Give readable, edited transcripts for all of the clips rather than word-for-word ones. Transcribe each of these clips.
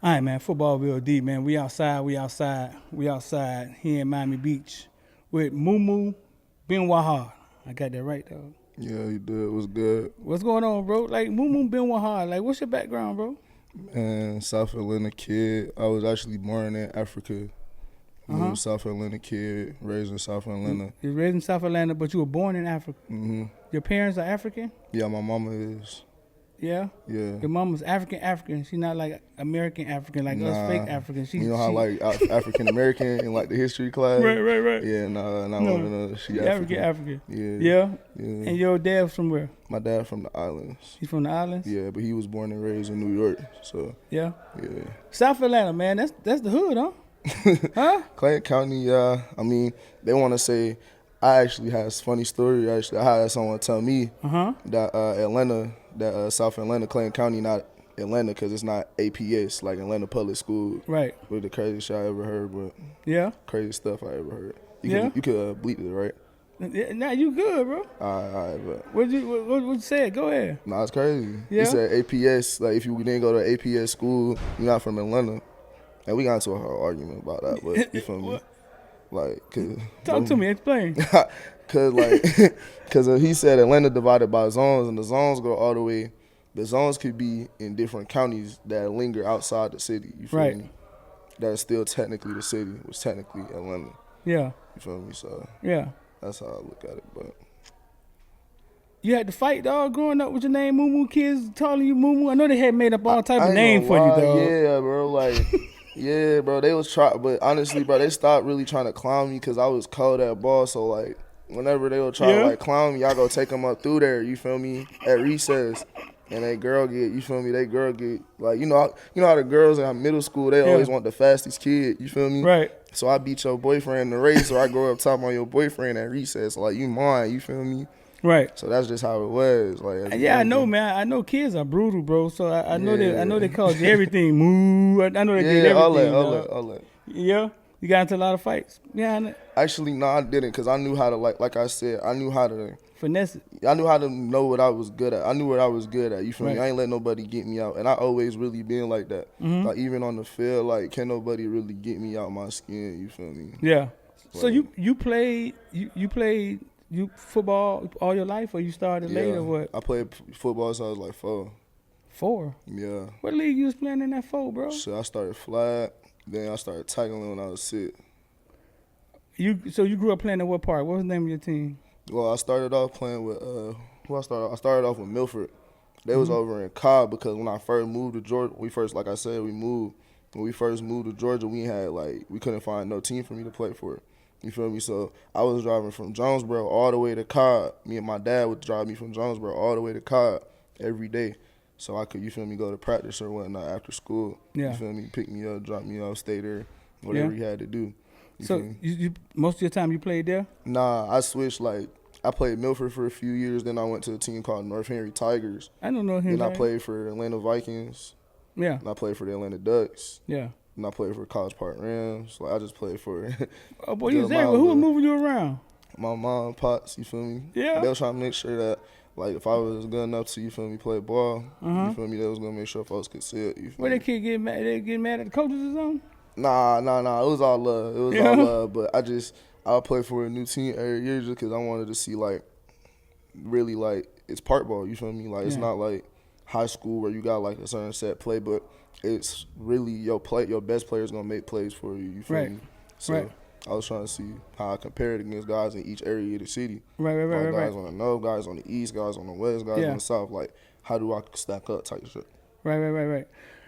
All right, man. Football real deep, man. We outside here in Miami Beach with Mumu Bin-Wahad. I got that right, though. Yeah, you did. It was good. What's going on, bro? Like, Mumu Bin-Wahad, like, what's your background, bro? Man, South Atlanta kid. I was actually born in Africa. South Atlanta kid, raised in South Atlanta. You were raised in South Atlanta, but you were born in Africa. Mm-hmm. Your parents are African? Yeah, my mama is. Yeah? Yeah. Your mama's African. She's not like American African, like us fake African. You know how like African American in like the history class? Right. Yeah, no. She African. Yeah. And your dad's from where? My dad from the islands. He's from the islands? Yeah, but he was born and raised in New York. So yeah. South Atlanta, man, that's the hood, huh? Huh? Clayton County, yeah. I mean, they want to say, I actually had a funny story. Actually, I had someone tell me that South Atlanta, Clayton County, not Atlanta, because it's not APS, like Atlanta Public School. Right. With the craziest shit I ever heard, but crazy stuff I ever heard. You could bleep it, right? Nah, you good, bro. All right, but what you said? Go ahead. Nah, it's crazy. Yeah? He said APS, like if you didn't go to APS school, you're not from Atlanta. And we got into a whole argument about that, but you feel me? Like, talk to me, explain. Cause he said Atlanta divided by zones, and the zones go all the way. The zones could be in different counties that linger outside the city. You feel me? That's still technically the city, which technically Atlanta. Yeah. You feel me? So yeah, that's how I look at it. But you had to fight, dog, growing up with your name Mumu. Kids calling you Mumu. I know they had made up all type of name for you, dog. Yeah, bro. Like. Yeah, bro, they was trying, but honestly, bro, they stopped really trying to clown me because I was cold at ball. So, like, whenever they would try to, like, clown me, I go take them up through there, you feel me, at recess. And they girl get, you feel me, like, you know how the girls in middle school, they always want the fastest kid, you feel me? Right. So I beat your boyfriend in the race, or I go up top on your boyfriend at recess. Like, you mine, you feel me? Right. So that's just how it was. Like, yeah, I know, man. I know kids are brutal, bro. So I know they called you everything. Moo. I know they did everything. All that. Yeah. You got into a lot of fights. Yeah. Actually, no, I didn't, because I knew how to, like I said, I knew how to finesse it. I knew how to know what I was good at. I knew what I was good at. You feel me? I ain't let nobody get me out, and I always really been like that. Mm-hmm. Like even on the field, like can't nobody really get me out my skin. You feel me? Yeah. Like, so you played football all your life, or you started late, or what? I played football since I was like 4. 4? Yeah. What league you was playing in that 4, bro? So I started flag, then I started tackling when I was 6. So you grew up playing at what part? What was the name of your team? Well, I started off playing with I started off with Milford. They was over in Cobb, because when I first moved to Georgia, when we first moved to Georgia, we couldn't find no team for me to play for. You feel me? So I was driving from Jonesboro all the way to Cobb. Me and my dad would drive me from Jonesboro all the way to Cobb every day, so I could, you feel me, go to practice or whatnot after school. Yeah. You feel me? Pick me up, drop me off, stay there, whatever he had to do. So you most of your time you played there? Nah, I switched. Like I played Milford for a few years, then I went to a team called North Henry Tigers. I don't know him. Then I played for the Atlanta Vikings. Yeah. And I played for the Atlanta Ducks. Yeah. And I played for College Park Rams. Like I just played for. Oh boy, you was there. Who was moving you around? My mom, pops. You feel me? Yeah. They was trying to make sure that, like, if I was good enough to, you feel me, play ball. You feel me? They was gonna make sure folks could see it. You feel me? They kid get mad? They get mad at the coaches or something? Nah. It was all love. All love. But I play for a new team every year just because I wanted to see, like, really, like, it's park ball. You feel me? Like, it's not like high school where you got like a certain set play, but it's really your best player's gonna make plays for you. You feel me? So I was trying to see how I compared against guys in each area of the city. Right. Guys on the north, guys on the east, guys on the west, guys on the south. Like, how do I stack up type shit? Right.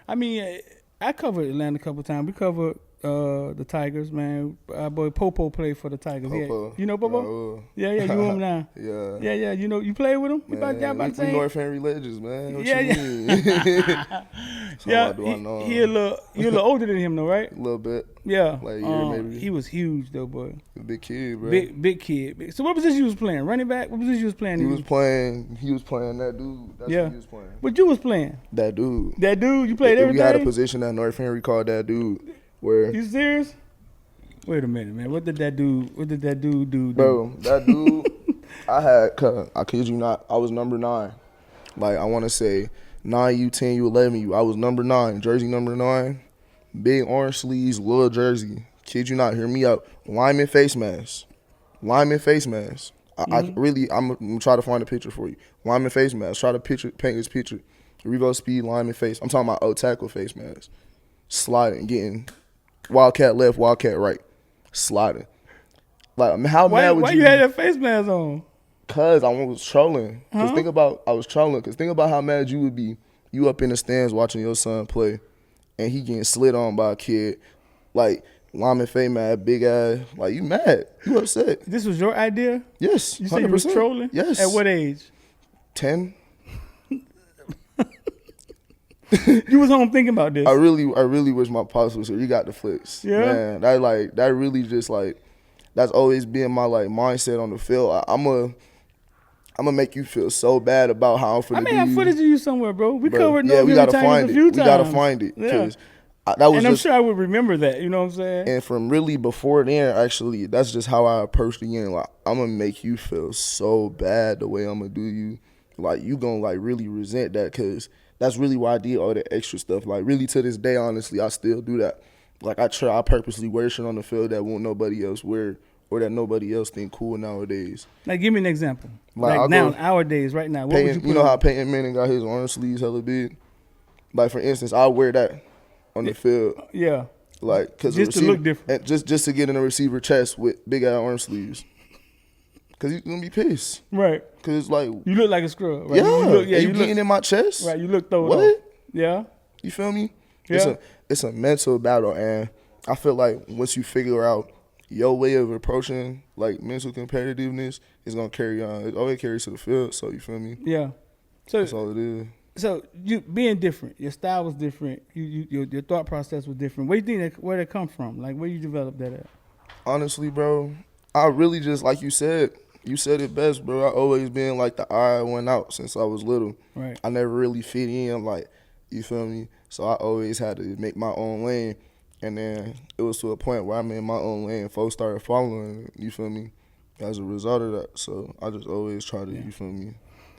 I mean, I covered Atlanta a couple times. We covered the Tigers, man. Our boy Popo played for the Tigers. Popo. You know Popo? Yeah, you know him now. Yeah. You know, you play with him? Man, we North Henry legends, man. What you mean? He a little older than him, though, right? A little bit. Yeah. Like a year, maybe. He was huge, though, boy. Big kid, bro. Big kid. So what position you was playing? Running back? What position you was playing? He was playing that dude. That's what he was playing. What you was playing? That dude. That dude? You played everything? We had a position at North Henry called that dude. Where? You serious? Wait a minute, man. What did that dude do? Bro, that dude, I kid you not, I was number 9. Like, I want to say 9U, 10U, 11U. I was number 9, jersey number 9. big orange sleeves, little jersey. Kid you not, hear me out. Lineman face mask. Lineman face mask. I'm gonna try to find a picture for you. Lineman face mask. Try to paint this picture. Revo speed lineman face. I'm talking about tackle face mask. Sliding, getting wildcat left, wildcat right. Sliding. Like how mad would why you you had that face mask on? Cause I was trolling. Cause think about how mad you would be. You up in the stands watching your son play, and he getting slid on by a kid, like lineman face mad, big ass. Like you mad, you upset. This was your idea? Yes, You said you was trolling? Yes. At what age? 10. You was home thinking about this. I really wish my pops was here. You got the flicks. Yeah. Man, that really just like that's always been my like mindset on the field. I'm gonna make you feel so bad about how I'm finna do you. I may have footage of you somewhere, bro. We covered yeah, we gotta find it. a few times. We gotta find it. Yeah. That was and I'm sure I would remember that. You know what I'm saying? And from really before then, actually, that's just how I approached the game. Like, I'm gonna make you feel so bad the way I'm gonna do you. Like, you gonna like really resent that, because that's really why I did all that extra stuff. Like, really to this day, honestly, I still do that. Like, I purposely wear shit on the field that won't nobody else wear, or that nobody else think cool nowadays. Like, give me an example. Like now, nowadays, right now, what would you put know how Peyton Manning got his arm sleeves hella big? Like, for instance, I'll wear that on the field. Yeah. Like, cause just to look different. Just to get in a receiver chest with big ass arm sleeves. Cause he's gonna be pissed. Right. Cause it's like you look like a scrub. Right? Yeah. You getting in my chest? Right. You look thrown what? off. Yeah. You feel me? Yeah. It's a mental battle, and I feel like once you figure out your way of approaching like mental competitiveness, it's gonna carry on. It always carries to the field. So you feel me? Yeah. So that's all it is. So you being different, your style was different. Your thought process was different. Where do you think where that come from? Like where you developed that at? Honestly, bro, I really just like you said it best, bro. I always been like the odd one out since I was little. Right. I never really fit in, like, you feel me? So I always had to make my own lane. And then it was to a point where I'm in my own lane. Folks started following, you feel me, as a result of that. So I just always try to, you feel me?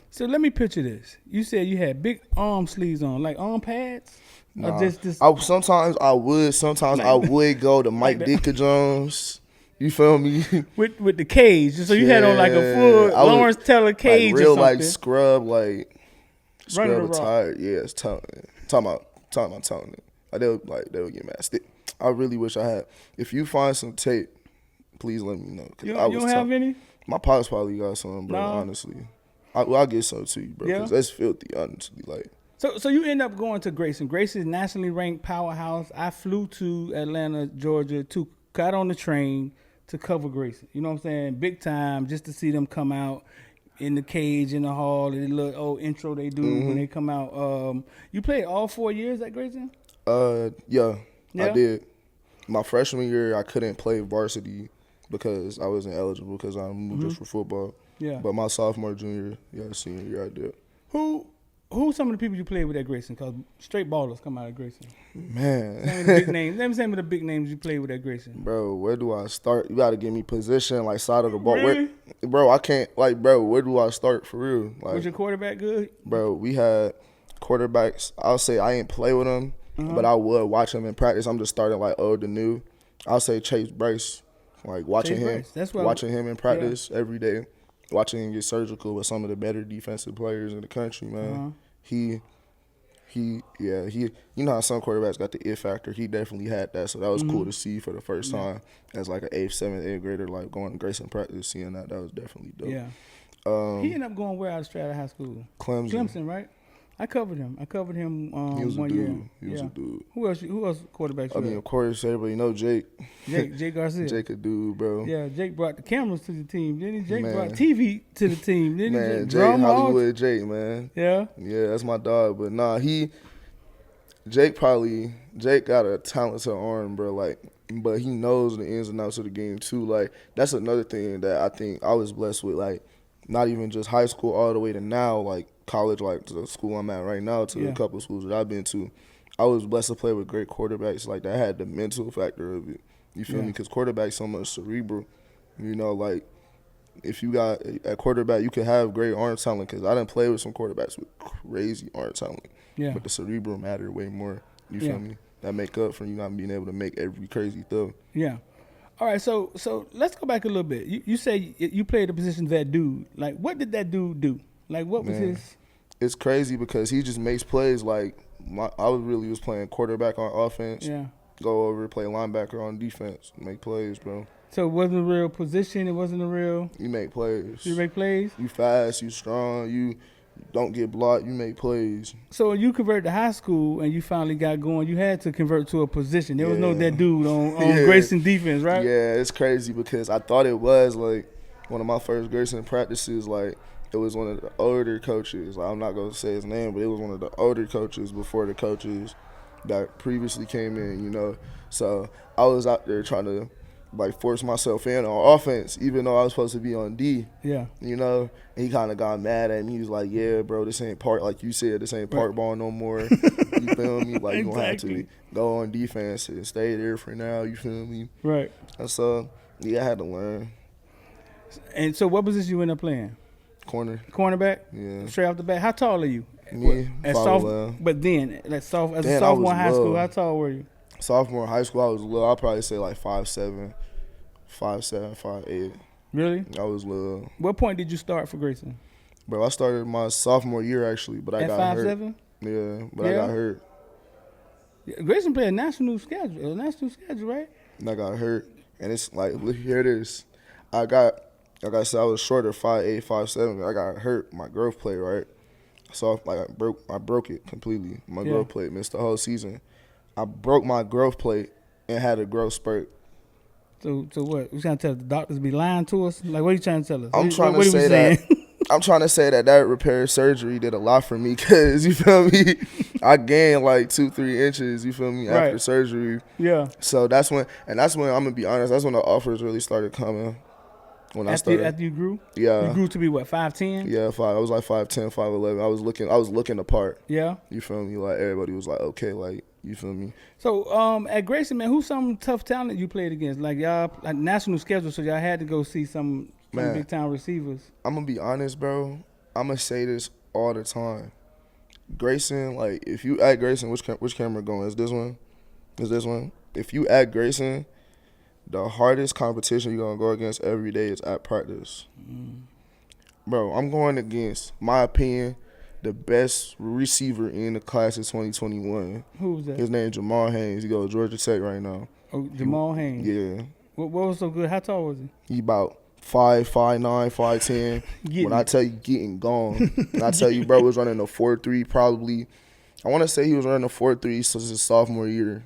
So let me picture this. You said you had big arm sleeves on, like arm pads? Nah. Or just sometimes I would go to Mike Dicker Jones. You feel me? With the cage. So you had on like a full Lawrence Taylor cage like real, or something. like scrub attire. Yeah, it's talking about toning. Like they'll get mad. I really wish I had. If you find some tape, please let me know. You don't have any? My pops probably got some, bro. No. Honestly, I'll get some to you, bro. Because that's filthy, honestly. Like. So you end up going to Grayson. Grayson's nationally ranked powerhouse. I flew to Atlanta, Georgia, got on the train to cover Grayson. You know what I'm saying? Big time, just to see them come out in the cage, in the hall, and the little old intro they do when they come out. You played all 4 years at Grayson? Yeah, I did. My freshman year, I couldn't play varsity because I wasn't eligible because I moved just for football. Yeah. But my sophomore, junior, senior year, I did. Who's some of the people you played with at Grayson? Because straight ballers come out of Grayson. Man. Some of the big names. Name some of the big names you played with at Grayson. Bro, where do I start? You got to give me position, like side of the ball. Really? Bro, I can't, where do I start for real? Like, was your quarterback good? Bro, we had quarterbacks. I'll say I ain't play with them, but I would watch them in practice. I'm just starting like old to new. I'll say Chase Bryce, like watching him in practice every day. Watching him get surgical with some of the better defensive players in the country, man. He, you know how some quarterbacks got the it factor. He definitely had that, so that was cool to see for the first time as like an 8th, 7th, 8th grader, like going to Grayson practice, seeing that was definitely dope. Yeah. He ended up going where out of Strata High School? Clemson, right? I covered him. He was 1 year. He was a dude. Who else quarterbacks? I mean, of course, everybody know Jake. Jake Garcia. Jake a dude, bro. Yeah, Jake brought the cameras to the team. Didn't he? Jake brought TV to the team. Didn't he? Man, Jake, Hollywood Jake, man. Yeah? Yeah, that's my dog. But nah, Jake got a talented arm, bro. But he knows the ins and outs of the game too. Like, that's another thing that I think I was blessed with. Like, not even just high school all the way to now, like college, like to the school I'm at right now, to a couple of schools that I've been to. I was blessed to play with great quarterbacks. Like, that had the mental factor of it. You feel me? Because quarterback's so much cerebral. You know, like, if you got a quarterback, you could have great arm talent. Because I didn't play with some quarterbacks with crazy arm talent. Yeah. But the cerebral mattered way more. You feel me? that make up for you not being able to make every crazy throw. Yeah. All right, so let's go back a little bit. You say you played the position of that dude. Like, what did that dude do? Like, what was his? It's crazy because he just makes plays. Like, I was playing quarterback on offense. Yeah. Go over, play linebacker on defense, make plays, bro. So it wasn't a real position. It wasn't a real. You make plays. You make plays. You fast. You strong. You don't get blocked. You make plays. So when you converted to high school and you finally got going, you had to convert to a position. There was no that dude on Grayson defense, right? Yeah, it's crazy because I thought it was like one of my first Grayson practices. Like it was one of the older coaches. Like, I'm not gonna say his name, but it was one of the older coaches before the coaches that previously came in. You know, so I was out there trying to like force myself in on offense, even though I was supposed to be on D. Yeah. You know, and he kind of got mad at me. He was like, "Yeah, bro, this ain't part like you said. This ain't part ball no more. You feel me? Like you gonna have to go on defense and stay there for now. You feel me? Right. And so yeah, I had to learn. And so, what position you end up playing? Cornerback. Yeah. Straight off the bat. How tall are you? Me, 5'11". But then, as a sophomore in high school, how tall were you? Sophomore in high school, I was little. I'll probably say like 5'7", 5'8". Really? I was little. What point did you start for Grayson? Bro, I started my sophomore year actually, but I got hurt. 5'7"? Yeah, but I got hurt. Grayson played a national schedule, right? And I got hurt, and it's like, look, here it is. Like I said, I was shorter, 5'8", 5'7". I got hurt my growth plate, right? So like I broke it completely. My growth plate, missed the whole season. I broke my growth plate and had a growth spurt. So what? You trying to tell the doctors be lying to us? Like, what are you trying to tell us? I'm trying to say that. I'm trying to say that repair surgery did a lot for me because, you feel me, I gained like 2-3 inches, you feel me, after surgery. Yeah. So that's when I'm going to be honest, that's when the offers really started coming. After you grew? Yeah. You grew to be what, 5'10"? Yeah, I was like 5'10", 5'11". I was looking the part. Yeah. You feel me? Like everybody was like, okay, like, you feel me? So at Grayson, man, who's some tough talent you played against? Like y'all like national schedule, so y'all had to go see some big time receivers. I'm gonna be honest, bro. I'm gonna say this all the time. Grayson, like if you at Grayson, which camera going? Is this one? Is this one? If you at Grayson, the hardest competition you're gonna go against every day is at practice. Bro, I'm going against, my opinion, the best receiver in the class of 2021. Who was that? His name is Jamal Haynes. He goes to Georgia Tech right now. Oh, Jamal Haynes. Yeah. What was so good? How tall was he? He about 5'9", 5'10". When I tell you getting gone, and I tell you, bro, was running a 4.3 probably. I want to say he was running a 4.3 since his sophomore year.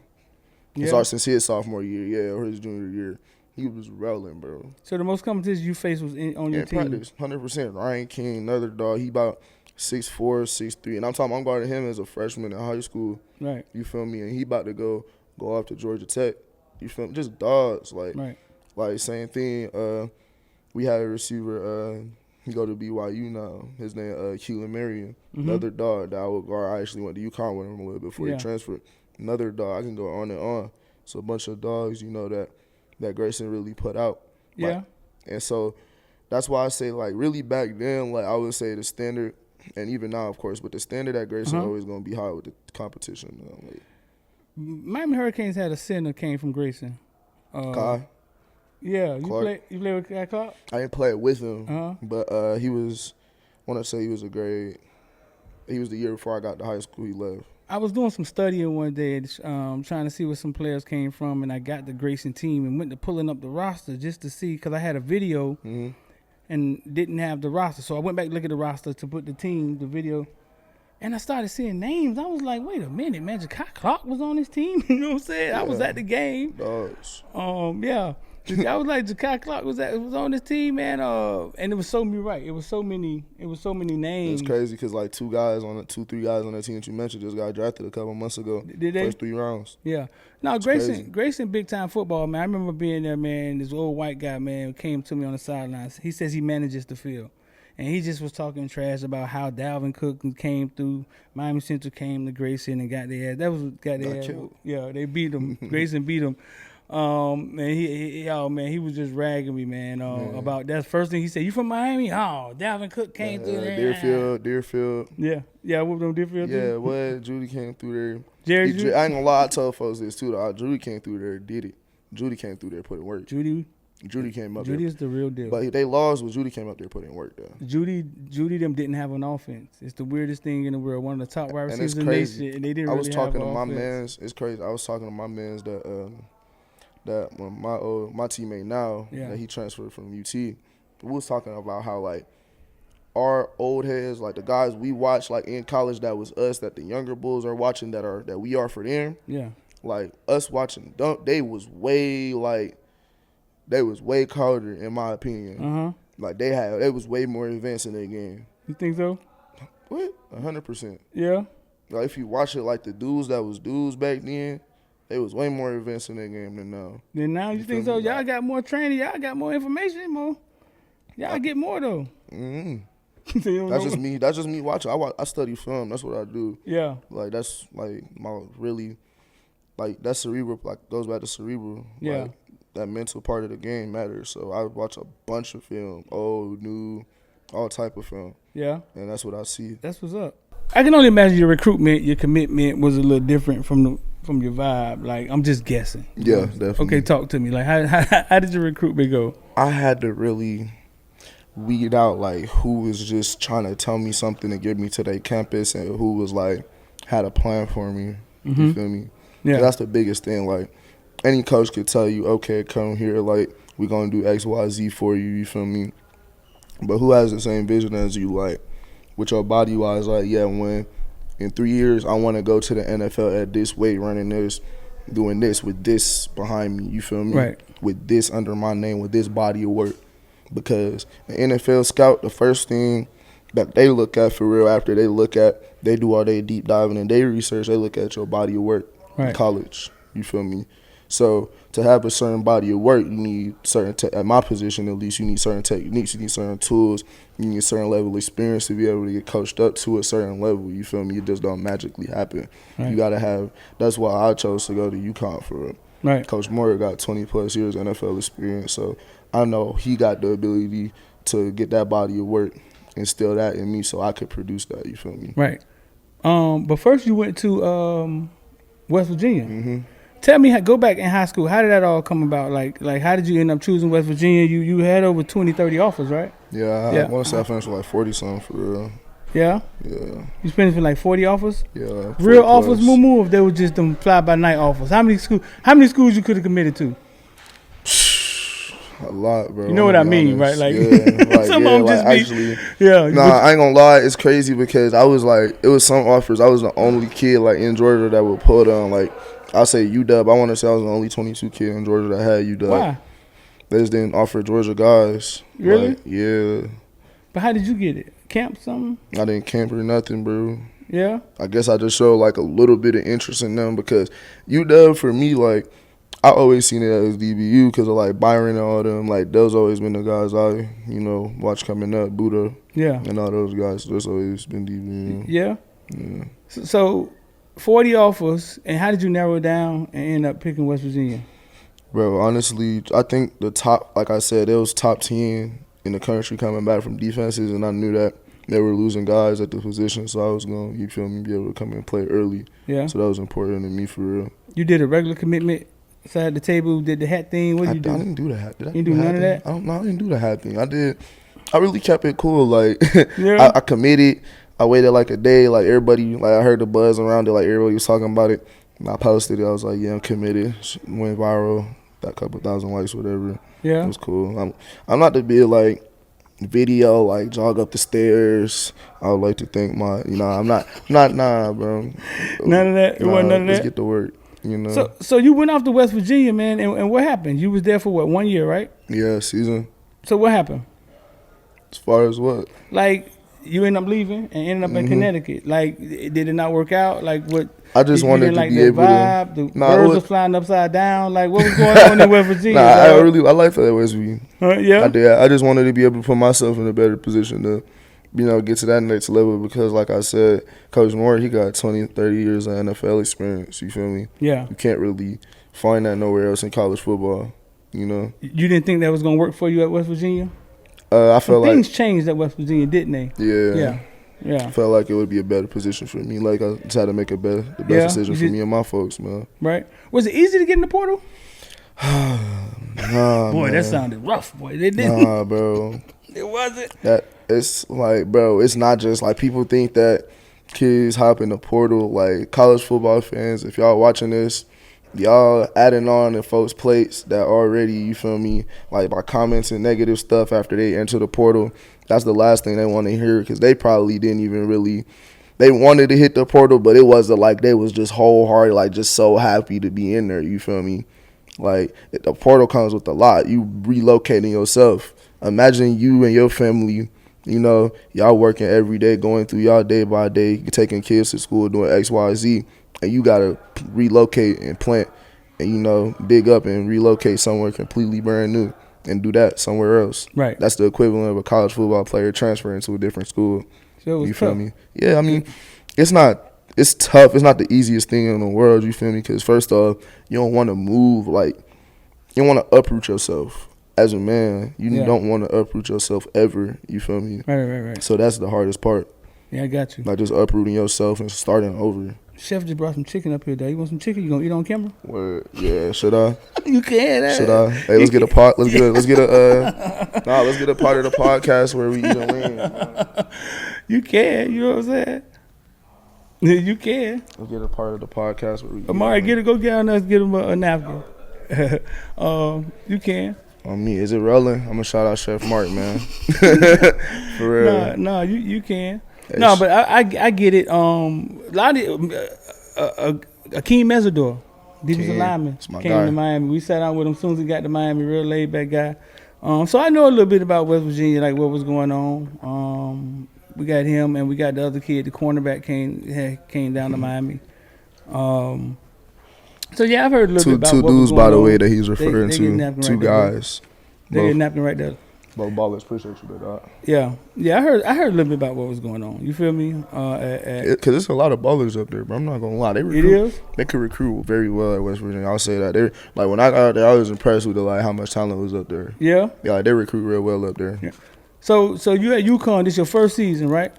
Yeah. Since his sophomore year, yeah, or his junior year. He was rolling, bro. So the most competition you faced was on your team? Practice, 100%. Ryan King, another dog. He about 6'4", 6'3". And I'm guarding him as a freshman in high school. Right. You feel me? And he about to go off to Georgia Tech. You feel me? Just dogs. Like same thing. We had a receiver, he go to BYU now. His name Keelan Marion. Another dog that I would guard. I actually went to UConn with him a little bit before he transferred. Another dog. I can go on and on. So a bunch of dogs, you know, that Grayson really put out. Yeah. Like, and so that's why I say, like, really back then, like, I would say the standard, and even now, of course, but the standard at Grayson always going to be high with the competition. Miami Hurricanes had a center came from Grayson. Kai? Yeah. You play with Kai Clark? I didn't play with him, but he was, I want to say he was he was the year before I got to high school, he left. I was doing some studying one day, trying to see where some players came from, and I got the Grayson team and went to pulling up the roster just to see, because I had a video and didn't have the roster. So I went back to look at the roster to put the video, and I started seeing names. I was like, wait a minute, man, Ja'Kai Clark was on this team? You know what I'm saying? Yeah. I was at the game. Dogs. Yeah. I was like, Ja'Kai Clark was on this team, man. And it was so many right. It was so many names. It's crazy because like 2, 3 guys on the team that you mentioned just got drafted a couple months ago. Did they? First 3 rounds. Yeah. No, Grayson, big time football, man. I remember being there, man. This old white guy, man, came to me on the sidelines. He says he manages the field. And he just was talking trash about how Dalvin Cook came through. Miami Central came to Grayson and got their ass. That was got their ass. Yeah, they beat him. Grayson beat him. And he was just ragging me, man, about that. First thing he said, "You from Miami?" Oh, Dalvin Cook came through there. Deerfield. Yeah, I whooped on Deerfield. Yeah, Judy came through there. Jerry I Judy? ain't gonna lie, I told folks this too. Though. Judy came through there, did it. Judy came through there, put in work. Judy came up there. Judy is the real deal. But they lost, but Judy came up there, put in work though. Judy them didn't have an offense. It's the weirdest thing in the world. One of the top wide receivers in the nation, and they didn't. I was really talking have to my offense. mans. It's crazy. I was talking to my mans that when my teammate now that he transferred from UT, we was talking about how like our old heads, like the guys we watched like in college, that was us, that the younger bulls are watching, that we are for them. Yeah. Like us watching, they was way colder in my opinion. Like they was way more advanced in their game. You think so? What? 100%. Yeah. Like if you watch it, like the dudes that was dudes back then, they was way more advanced in their game than now. Then now you think so? Y'all got more training. Y'all got more information, more. Y'all get more though. That's just me. That's just me watching. I study film. That's what I do. Yeah. Like that's like my really, like that cerebral. Like goes back to cerebral. Yeah. Like, that mental part of the game matters. So I watch a bunch of film, old, new, all type of film. Yeah. And that's what I see. That's what's up. I can only imagine your recruitment, your commitment was a little different from your vibe. Like I'm just guessing. Yeah, definitely. Okay, talk to me. Like how did your recruitment go? I had to really weed out like who was just trying to tell me something to get me to their campus and who was like had a plan for me. You feel me? Yeah. That's the biggest thing. Like any coach could tell you, okay, come here, like we're gonna do X, Y, Z for you. You feel me? But who has the same vision as you? Like with your body wise, like yeah, when in 3 years I want to go to the NFL at this weight, running this, doing this with this behind me. You feel me? Right. With this under my name, with this body of work. Because an NFL scout, the first thing that they look at for real after they do all their deep diving and their research, they look at your body of work in college. You feel me? So to have a certain body of work, you need certain, at my position at least, you need certain techniques, you need certain tools, you need a certain level of experience to be able to get coached up to a certain level. You feel me? It just don't magically happen. Right. You got to have, that's why I chose to go to UConn for real. Right. Coach Moore got 20 plus years of NFL experience, so I know he got the ability to get that body of work, instill that in me so I could produce that, you feel me? Right. But first you went to West Virginia. Tell me, go back in high school, how did that all come about? Like how did you end up choosing West Virginia? You had over 20, 30 offers, right? Yeah, I want to say I finished with like 40-something for real. Yeah? Yeah. You finished with like 40 offers? Yeah. Real offers, Mumu, if they were just them fly-by-night offers? How many schools you could have committed to? A lot, bro. You know what I mean, right? Like, some of them just actually. Yeah. Nah, I ain't gonna lie. It's crazy because I was like, it was some offers. I was the only kid like in Georgia that would put on like, I'll say UW. I want to say I was the only 22 kid in Georgia that had UW. Why? They just didn't offer Georgia guys. Really? Like, yeah. But how did you get it? Camp something? I didn't camp or nothing, bro. Yeah? I guess I just showed like a little bit of interest in them because UW for me, like, I always seen it as DBU because of like Byron and all them. Like those always been the guys I, watch coming up, Buddha, and all those guys. That's always been DBU. Yeah. So 40 offers, and how did you narrow it down and end up picking West Virginia? Bro, honestly, I think the top, like I said, it was top 10 in the country coming back from defenses, and I knew that they were losing guys at the position, so I was going to, you feel me, be able to come and play early. Yeah. So that was important to me for real. You did a regular commitment? Side the table, did the hat thing? What did you do? I didn't do the hat. Did I you do none of that? I didn't do the hat thing. I really kept it cool. Like, I committed. I waited like a day. Like, everybody, like, I heard the buzz around it. Like, everybody was talking about it. And I posted it. I was like, yeah, I'm committed. Went viral. Got a couple thousand likes, whatever. Yeah. It was cool. I'm not the big, like, video, like, jog up the stairs. I would like to think I'm not, bro. None of that? It wasn't none of that? Let's get to work. So you went off to West Virginia, man, and what happened? You was there for what, 1 year, right? Yeah, season. So what happened? As far as what? Like, you ended up leaving and ended up in Connecticut. Like, did it not work out? Like, what? I just wanted to be able vibe? The birds were flying upside down. Like, what was going on in West Virginia? I like that at West Virginia. Yeah? I did. I just wanted to be able to put myself in a better position to, get to that next level because, like I said, Coach Moore, he got 20, 30 years of NFL experience, you feel me? Yeah. You can't really find that nowhere else in college football, You didn't think that was going to work for you at West Virginia? I felt like things changed at West Virginia, didn't they? Yeah. Yeah. Felt like it would be a better position for me. Like I just had to make the best decision for me and my folks, man. Right. Was it easy to get in the portal? Nah, boy, man. that sounded rough, boy. It didn't. Nah, bro. It wasn't. That it's like, bro, it's not just like people think that kids hop in the portal. Like college football fans, if y'all watching this, y'all adding on to folks' plates that already, you feel me, like by commenting negative stuff after they enter the portal. That's the last thing they want to hear because they probably didn't even really. They wanted to hit the portal, but it wasn't like they was just wholehearted, like just so happy to be in there. You feel me? Like the portal comes with a lot. You relocating yourself. Imagine you and your family, you know, y'all working every day, going through y'all day by day, taking kids to school, doing X, Y, Z, and you gotta relocate and plant, and you know, dig up and relocate somewhere completely brand new and do that somewhere else. Right. That's the equivalent of a college football player transferring to a different school. So it was you feel tough. me? Yeah, I mean, it's tough. It's not the easiest thing in the world, you feel me? Because first off, you don't want to move, like, you don't want to uproot yourself. As a man, you don't want to uproot yourself ever, you feel me? Right. So that's the hardest part. Yeah, I got you. Like just uprooting yourself and starting over. Chef just brought some chicken up here, though. You want some chicken? You gonna eat on camera? Word. Yeah, should I? You can. Should I? Hey, let's get a part. Let's get a part of the podcast where we eat a wing. You can. You know what I'm saying? You can. Let's get a part of the podcast where we eat Amari, a wing. go get on us, get him a napkin. You can. On me, is it rolling? I'm gonna shout out Chef Mark, man. For real. No, you can. Hey, No, but I get it. Akeem Mesidor, defensive lineman, That's my came guy. to Miami. We sat out with him as soon as he got to Miami. Real laid back guy. So I know a little bit about West Virginia, like what was going on. We got him, and we got the other kid, the cornerback came down to Miami. So yeah, I've heard a little bit about two what was dudes, going by the on. way, that he's referring they to. getting napkin Two right there, guys. They get Both, napkin right there. both ballers. Appreciate you, dog. Yeah. I heard a little bit about what was going on. You feel me? Because there's a lot of ballers up there, but I'm not gonna lie. It is. They could recruit very well at West Virginia. I'll say that. They like when I got out there, I was impressed with how much talent was up there. Yeah. Yeah, like, they recruit real well up there. Yeah. So you at UConn. This your first season, right?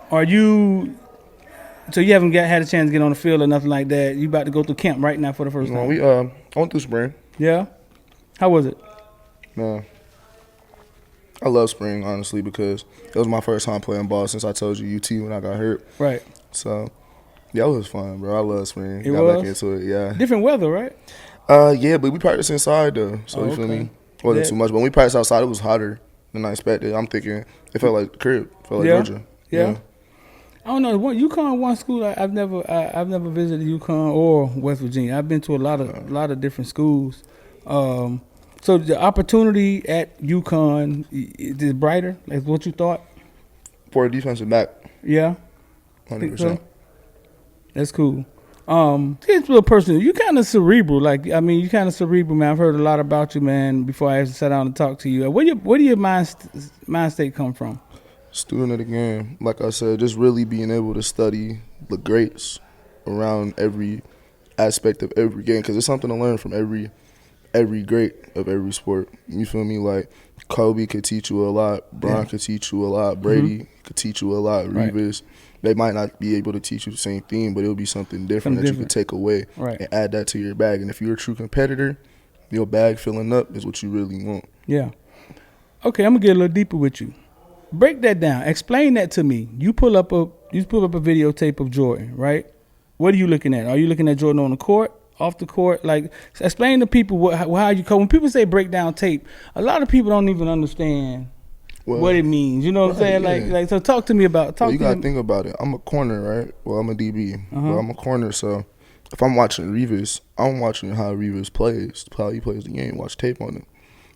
Are you? So you haven't had a chance to get on the field or nothing like that. You about to go through camp right now for the first time. I went through spring. Yeah. How was it? Man, I love spring honestly because it was my first time playing ball since I told you UT when I got hurt. Right. So yeah, it was fun, bro. I love spring. It got was? back into it. Yeah. Different weather, right? Yeah, but we practiced inside though, so you feel okay. me? Wasn't too much. But when we practiced outside, it was hotter than I expected. I'm thinking it felt like the crib, felt like Georgia. Yeah. I don't know. UConn, one school I've never visited UConn or West Virginia. I've been to a lot of different schools. So the opportunity at UConn is brighter, like what you thought. For a defensive back, Yeah, 100%. so? That's cool. It's a little personal. You kind of cerebral, you kind of cerebral, man. I've heard a lot about you, man. Before I actually sat down and talk to you, where do your mind state come from? Student of the game, like I said, just really being able to study the greats around every aspect of every game, because there's something to learn from every great of every sport. You feel me? Like Kobe could teach you a lot, Bron could teach you a lot, Brady could teach you a lot, Revis. They might not be able to teach you the same thing, but it'll be something different you could take away and add that to your bag. And if you're a true competitor, your bag filling up is what you really want. Yeah. Okay, I'm gonna get a little deeper with you. Break that down. Explain that to me. You pull up a videotape of Jordan, right? What are you looking at? Are you looking at Jordan on the court, off the court? Like, explain to people how you when people say break down tape, a lot of people don't even understand what it means. You know what I'm saying? Like, so talk to me about. You gotta think about it. I'm a corner, right? Well, I'm a DB, but I'm a corner. So if I'm watching Revis, I'm watching how Revis plays, how he plays the game. Watch tape on him,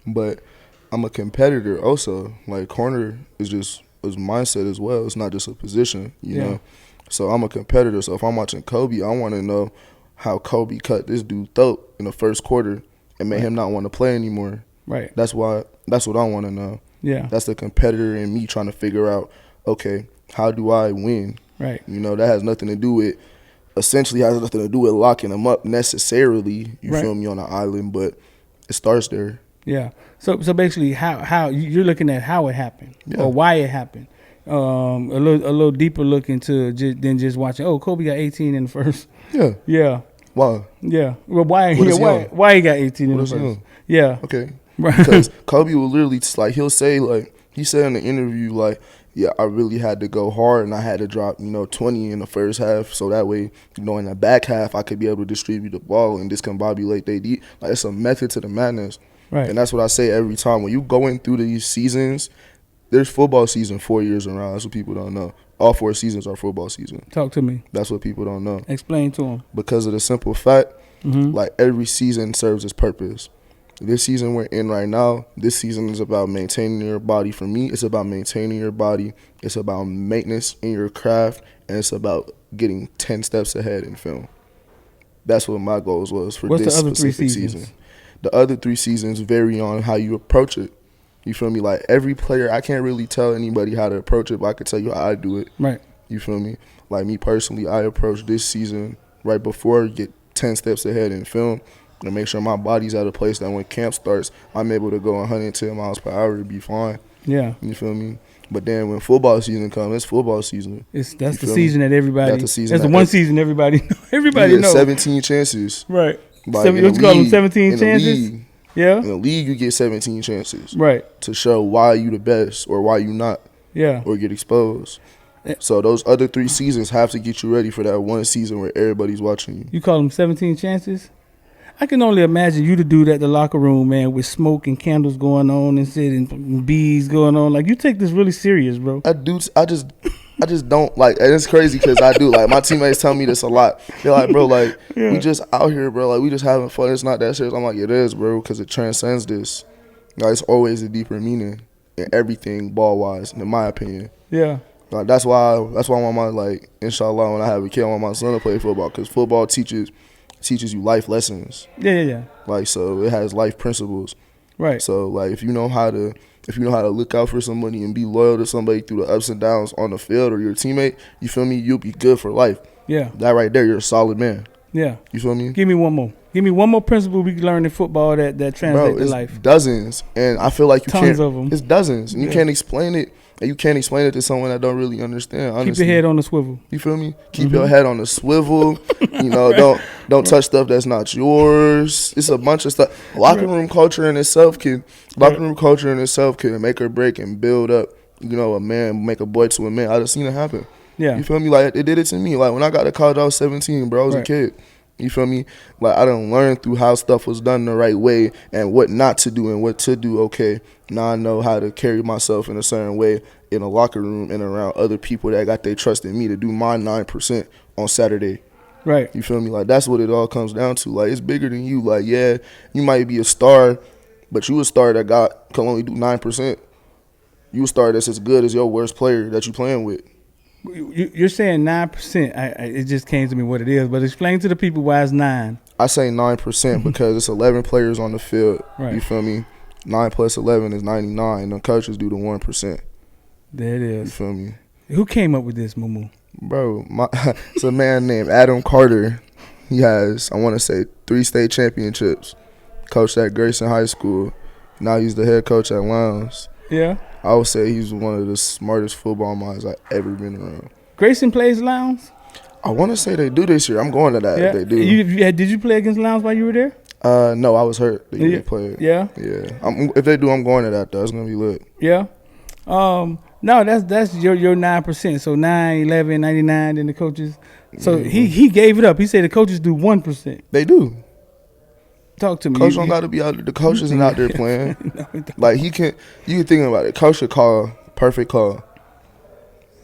but I'm a competitor also. Like corner is just a mindset as well. It's not just a position, you know. So I'm a competitor. So if I'm watching Kobe, I want to know how Kobe cut this dude throat in the first quarter and made him not want to play anymore. Right. That's what I want to know. Yeah. That's the competitor in me trying to figure out, okay, how do I win? Right. You know, that has nothing to do with locking them up necessarily. You feel me, on the island, but it starts there. Yeah. So basically, how you're looking at how it happened or why it happened. a little deeper look into than just watching. Oh, Kobe got 18 in the first. Yeah. Yeah. Why? Yeah. Well, why? What is he on? Why he got 18 in What the is he first? on? Yeah. Okay. Right. Because Kobe will literally, like, he'll say, like, he said in the interview, like, yeah, I really had to go hard and I had to drop, 20 in the first half. So that way, in the back half, I could be able to distribute the ball and discombobulate they deep. Like, it's a method to the madness. Right. And that's what I say every time. When you going through these seasons, there's football season 4 years around. That's what people don't know. All 4 seasons are football season. Talk to me. That's what people don't know. Explain to them. Because of the simple fact, Mm-hmm. like, every season serves its purpose. This season we're in right now, this season is about maintaining your body. For me, it's about maintaining your body. It's about maintenance in your craft, and it's about getting 10 steps ahead in film. That's what my goals was for What's this the other 3 specific seasons? season. The other 3 seasons vary on how you approach it. You feel me? Like, every player, I can't really tell anybody how to approach it, but I can tell you how I do it. Right. You feel me? Like, me personally, I approach this season right before I get 10 steps ahead in film to make sure my body's at a place that when camp starts, I'm able to go 110 miles per hour to be fine. Yeah. You feel me? But then when football season comes, it's football season. That's You the feel season me? that everybody. That's the season That's the that one season everybody You knows. get 17 chances. Right. Like, What in you the call them? league- 17 in the chances. league. Yeah. In the league, you get 17 chances Right. to show why you the best or why you not, Yeah. or get exposed. Yeah. So those other 3 seasons have to get you ready for that one season where everybody's watching you. You call them 17 chances? I can only imagine you to do that in the locker room, man, with smoke and candles going on and shit and bees going on. Like, you take this really serious, bro. I just don't like, and it's crazy because I do. Like, my teammates tell me this a lot. They're like, bro, like, Yeah. we just out here, bro. Like, we just having fun. It's not that serious. I'm like, it is, bro, because it transcends this. Like, it's always a deeper meaning in everything ball-wise, in my opinion. Yeah. Like, that's why I want my, like, inshallah, when I have a kid, I want my son to play football, because football teaches you life lessons. Yeah. Like, so it has life principles. Right. So, like, if you know how to look out for somebody and be loyal to somebody through the ups and downs on the field or your teammate, you feel me? You'll be good for life. Yeah. That right there, you're a solid man. Yeah. You feel me? Give me one more. Give me one more principle we can learn in football that translates to it's life. dozens, and I feel like you Tons can't. of 'em. It's dozens, and you Yeah. can't explain it. And you can't explain it to someone that don't really understand. Honestly. Keep your head on the swivel. You feel me? Keep your head on the swivel. Don't touch stuff that's not yours. It's a bunch of stuff. Locker room culture in itself can make or break and build up. A man, make a boy to a man. I just seen it happen. Yeah. You feel me? Like, it did it to me. Like, when I got to college, I was 17, bro. I was a Right. kid. You feel me? Like, I done learned through how stuff was done the right way and what not to do and what to do. Okay, now I know how to carry myself in a certain way in a locker room and around other people that got their trust in me to do my 9% on Saturday. Right. You feel me? Like, that's what it all comes down to. Like, it's bigger than you. Like, yeah, you might be a star, but you a star that can only do 9%. You a star that's as good as your worst player that you playing with. You're saying 9%. It just came to me what it is, but explain to the people why it's 9. I say 9% because it's 11 players on the field. Right. You feel me? 9 plus 11 is 99. The coaches do the 1%. There it You is. feel me? Who came up with this, Mumu? Bro, it's a man named Adam Carter. He has, I want to say, 3 state championships. Coached at Grayson High School. Now he's the head coach at Lowndes. Yeah. I would say he's one of the smartest football minds I've ever been around. Grayson plays Lowndes? I want to say they do this year. I'm going to that Yeah. if they do. Did you play against Lowndes while you were there? No, I was hurt the year Yeah. they played. Yeah. Yeah. If they do, I'm going to that, though. It's going to be lit. Yeah. No, that's your 9%. So 9, 11, 99, then the coaches. So he gave it up. He said the coaches do 1%. They do. Talk to me. Coach don't got to be out there. The coach isn't out there playing. No, he don't. Like, you can think about it. Coach should call perfect call.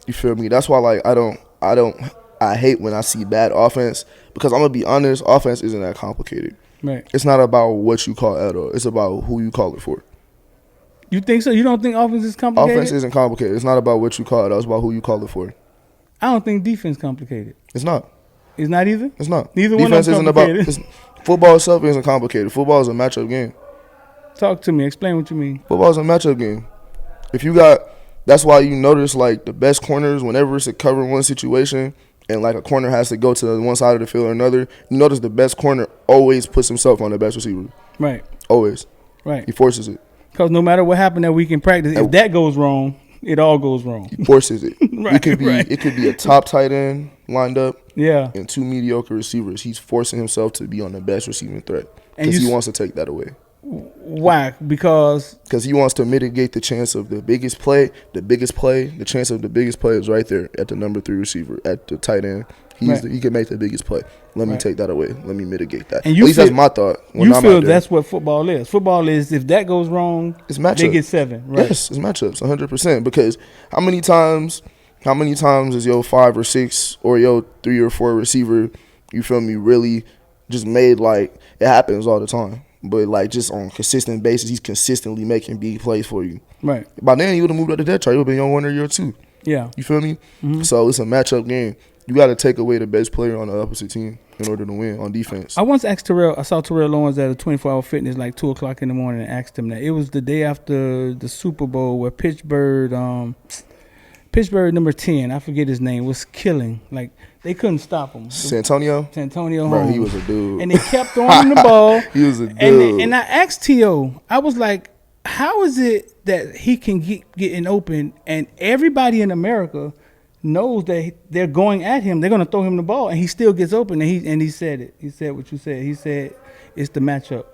You feel me? That's why, like, I hate when I see bad offense because I'm going to be honest, offense isn't that complicated. Right. It's not about what you call at all. It's about who you call it for. You think so? You don't think offense is complicated? Offense isn't complicated. It's not about what you call it. It's about who you call it for. I don't think defense complicated. It's not. It's not either? It's not. Neither Defense one of isn't them about. complicated. Football itself isn't complicated. Football is a matchup game. Talk to me. Explain what you mean. Football is a matchup game. That's why you notice, like, the best corners, whenever it's a cover one situation and, like, a corner has to go to one side of the field or another, you notice the best corner always puts himself on the best receiver. Right. Always. Right. He forces it. Because no matter what happened that week in practice, if that goes wrong, it all goes wrong. He forces it. Right, It could be a top tight end lined up, Yeah. and two mediocre receivers. He's forcing himself to be on the best receiving threat And because you he wants to take that away. Why? Because Because he wants to mitigate the chance of the biggest play. The chance of the biggest play is right there at the number 3 receiver, at the tight end. He can make the biggest play. Let me take that away. Let me mitigate that. And At least that's my thought. You feel that's what football is. Football is, if that goes wrong, it's matchups. They get 7. Right? Yes, it's matchups, 100%. Because how many times is your 5 or 6 or your 3 or 4 receiver, you feel me, really just made, like, it happens all the time. But, like, just on a consistent basis, he's consistently making big plays for you. Right. By then, he would have moved up to depth chart. He would have been on 1 year or 2. Yeah. You feel me? Mm-hmm. So it's a matchup game. You got to take away the best player on the opposite team in order to win on defense. I once asked I saw Terrell Owens at a 24-hour fitness like 2 o'clock in the morning and asked him that. It was the day after the Super Bowl where Pittsburgh number 10, I forget his name, was killing. Like, they couldn't stop him. Santonio Bro, he was a dude. And they kept throwing him the ball. He was a dude. And I asked T.O., I was like, how is it that he can get an open and everybody in America knows that they're going at him, they're going to throw him the ball, and he still gets open? And he said it. He said what you said. He said it's the matchup.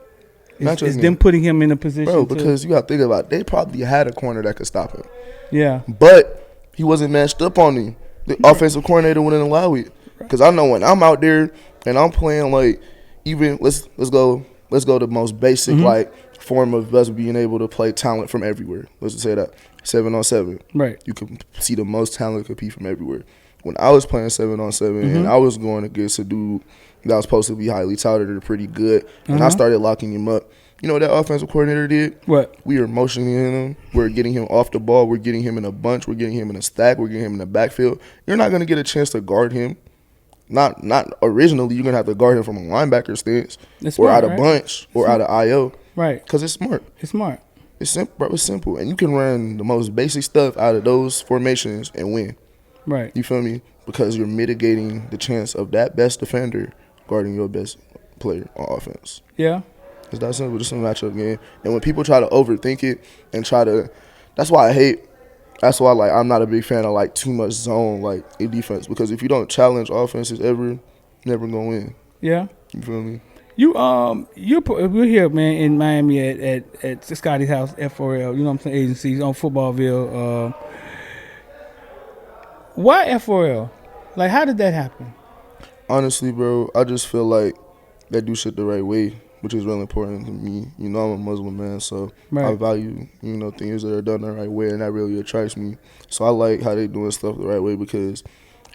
It's them putting him in a position. Bro, because you got to think about it. They probably had a corner that could stop him. Yeah. But he wasn't matched up on him. The offensive coordinator wouldn't allow it. Because I know when I'm out there and I'm playing, like, even let's go the most basic like form of us being able to play talent from everywhere. Let's just say that 7-on-7. Right. You can see the most talent compete from everywhere. When I was playing 7-on-7 and I was going against a dude that was supposed to be highly touted or pretty good, and I started locking him up. You know what that offensive coordinator did? What? We were motioning him. We're getting him off the ball. We're getting him in a bunch. We're getting him in a stack. We're getting him in the backfield. You're not going to get a chance to guard him. Not originally. You're going to have to guard him from a linebacker stance or out of bunch or out of IO. Right. Because it's smart. It's smart. It's simple, bro. It's simple. And you can run the most basic stuff out of those formations and win. Right. You feel me? Because you're mitigating the chance of that best defender guarding your best player on offense. Yeah. It's that simple. Just a matchup game. And when people try to overthink it and try to – that's why like I'm not a big fan of like too much zone like in defense, because if you don't challenge offenses ever, never going to win. Yeah. You feel me? We're here, man, in Miami at Scotty's house, F4L, you know what I'm saying, agencies on Footballville. Why F4L? Like, how did that happen? Honestly, bro, I just feel like they do shit the right way, which is really important to me. You know, I'm a Muslim man, so I value, you know, things that are done the right way, and that really attracts me. So I like how they doing stuff the right way, because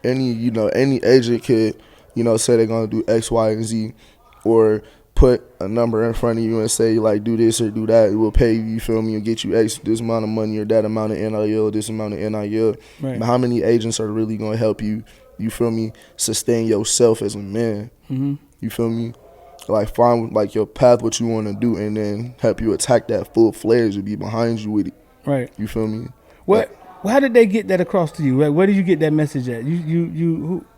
any agent could, you know, say they're going to do X, Y, and Z, or put a number in front of you and say, like, do this or do that. It will pay you, you feel me, and get you X, this amount of money or that amount of NIL, this amount of NIL. Right. But how many agents are really going to help you, you feel me, sustain yourself as a man? Mm-hmm. You feel me? Like, find, like, your path, what you want to do, and then help you attack that full-fledged and be behind you with it. Right. You feel me? How did they get that across to you? Like, where did you get that message at?